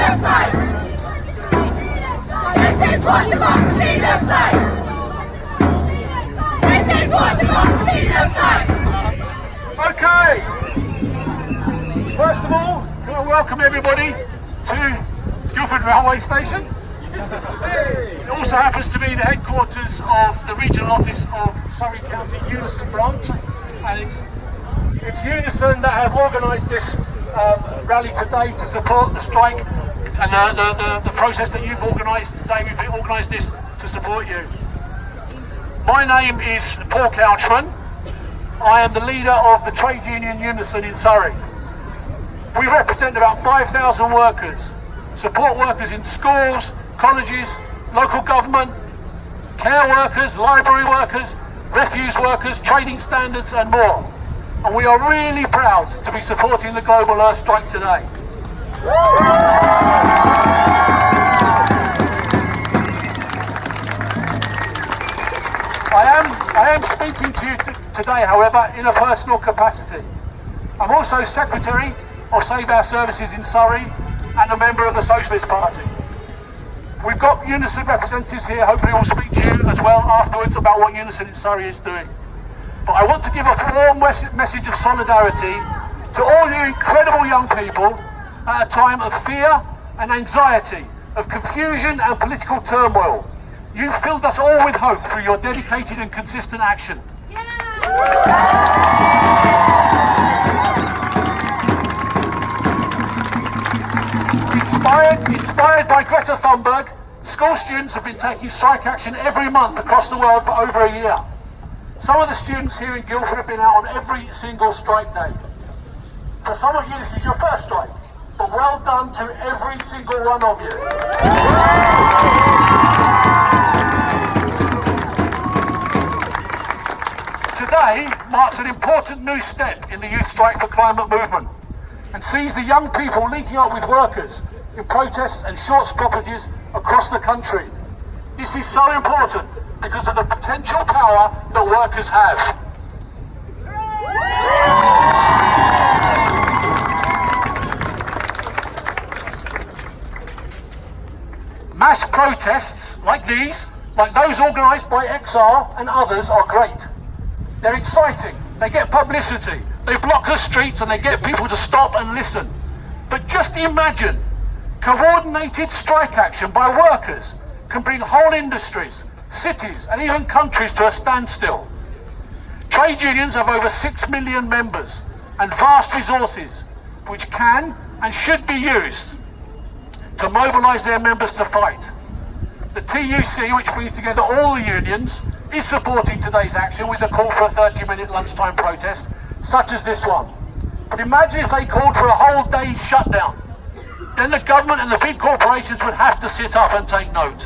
looks like. This is what democracy looks like. This is what democracy looks like. Okay. First of all, can I welcome everybody to Guildford Railway Station. It also happens to be the headquarters of the regional office of Surrey County UNISON branch, and it's UNISON that have organised this rally today to support the strike and the process that you've organised today. We've organised this to support you. My name is Paul Couchman. I am the leader of the trade union UNISON in Surrey. We represent about 5,000 workers, support workers in schools, colleges, local government, care workers, library workers, refuse workers, trading standards and more. And we are really proud to be supporting the global earth strike today. I am speaking to you today, however, in a personal capacity. I'm also Secretary of Save Our Services in Surrey and a member of the Socialist Party. We've got UNISON representatives here, hopefully we'll speak to you as well afterwards about what UNISON in Surrey is doing. But I want to give a warm message of solidarity to all you incredible young people at a time of fear and anxiety, of confusion and political turmoil. You've filled us all with hope through your dedicated and consistent action. Inspired by Greta Thunberg, school students have been taking strike action every month across the world for over a year. Some of the students here in Guildford have been out on every single strike day. For some of you, this is your first strike, but well done to every single one of you. Today marks an important new step in the Youth Strike for Climate movement and sees the young people linking up with workers in protests and short stoppages across the country. This is so important because of the potential power that workers have. Mass protests like these, like those organised by XR and others, are great. They're exciting, they get publicity, they block the streets and they get people to stop and listen. But just imagine, coordinated strike action by workers can bring whole industries, cities and even countries to a standstill. Trade unions have over 6 million members and vast resources which can and should be used to mobilise their members to fight. The TUC, which brings together all the unions, is supporting today's action with a call for a 30-minute lunchtime protest, such as this one. But imagine if they called for a whole day's shutdown. Then the government and the big corporations would have to sit up and take note.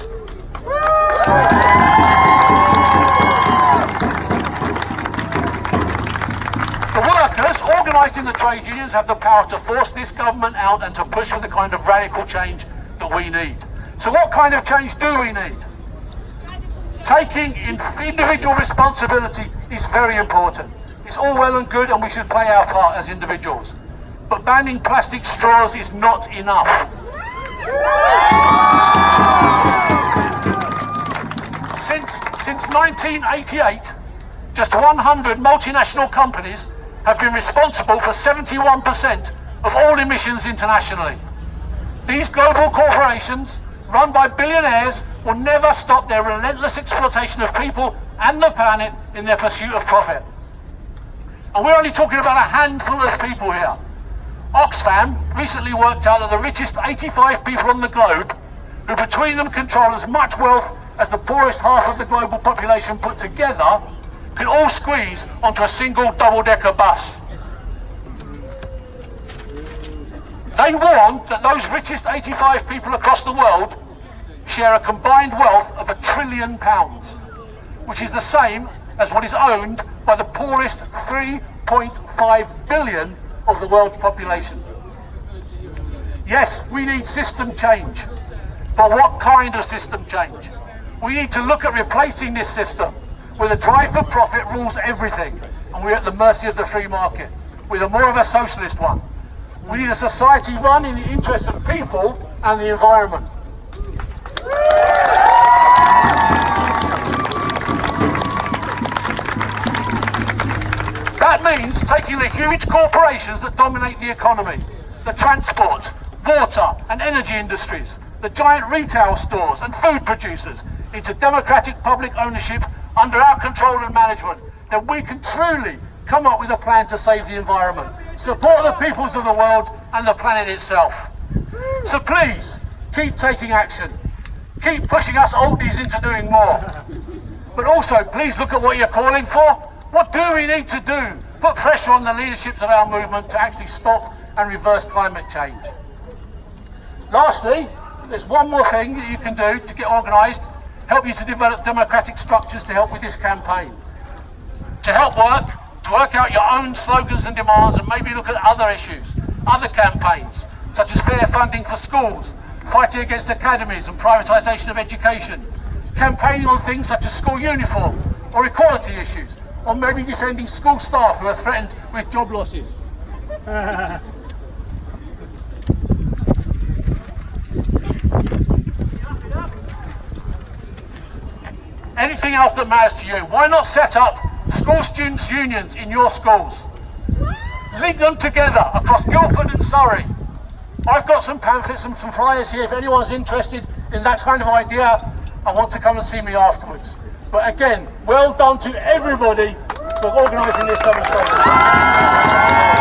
The workers, organised in the trade unions, have the power to force this government out and to push for the kind of radical change that we need. So what kind of change do we need? Taking individual responsibility is very important. It's all well and good and we should play our part as individuals. But banning plastic straws is not enough. Since 1988, just 100 multinational companies have been responsible for 71% of all emissions internationally. These global corporations, run by billionaires, will never stop their relentless exploitation of people and the planet in their pursuit of profit. And we're only talking about a handful of people here. Oxfam recently worked out that the richest 85 people on the globe, who between them control as much wealth as the poorest half of the global population put together, can all squeeze onto a single double-decker bus. They warned that those richest 85 people across the world share a combined wealth of £1 trillion, which is the same as what is owned by the poorest 3.5 billion of the world's population. Yes, we need system change, but what kind of system change? We need to look at replacing this system where the drive for profit rules everything and we're at the mercy of the free market, with more of a socialist one. We need a society run in the interests of people and the environment. That means taking the huge corporations that dominate the economy, the transport, water and energy industries, the giant retail stores and food producers into democratic public ownership under our control and management, then we can truly come up with a plan to save the environment, support the peoples of the world and the planet itself. So please, keep taking action. Keep pushing us oldies into doing more. But also, please look at what you're calling for. What do we need to do? Put pressure on the leaderships of our movement to actually stop and reverse climate change. Lastly, there's one more thing that you can do to get organised, help you to develop democratic structures to help with this campaign. To work out your own slogans and demands and maybe look at other issues, other campaigns, such as fair funding for schools, fighting against academies and privatisation of education, campaigning on things such as school uniform or equality issues, or maybe defending school staff who are threatened with job losses. Anything else that matters to you, why not set up school students' unions in your schools? Link them together across Guildford and Surrey. I've got some pamphlets and some flyers here if anyone's interested in that kind of idea and want to come and see me afterwards. But again, well done to everybody for organising this demonstration.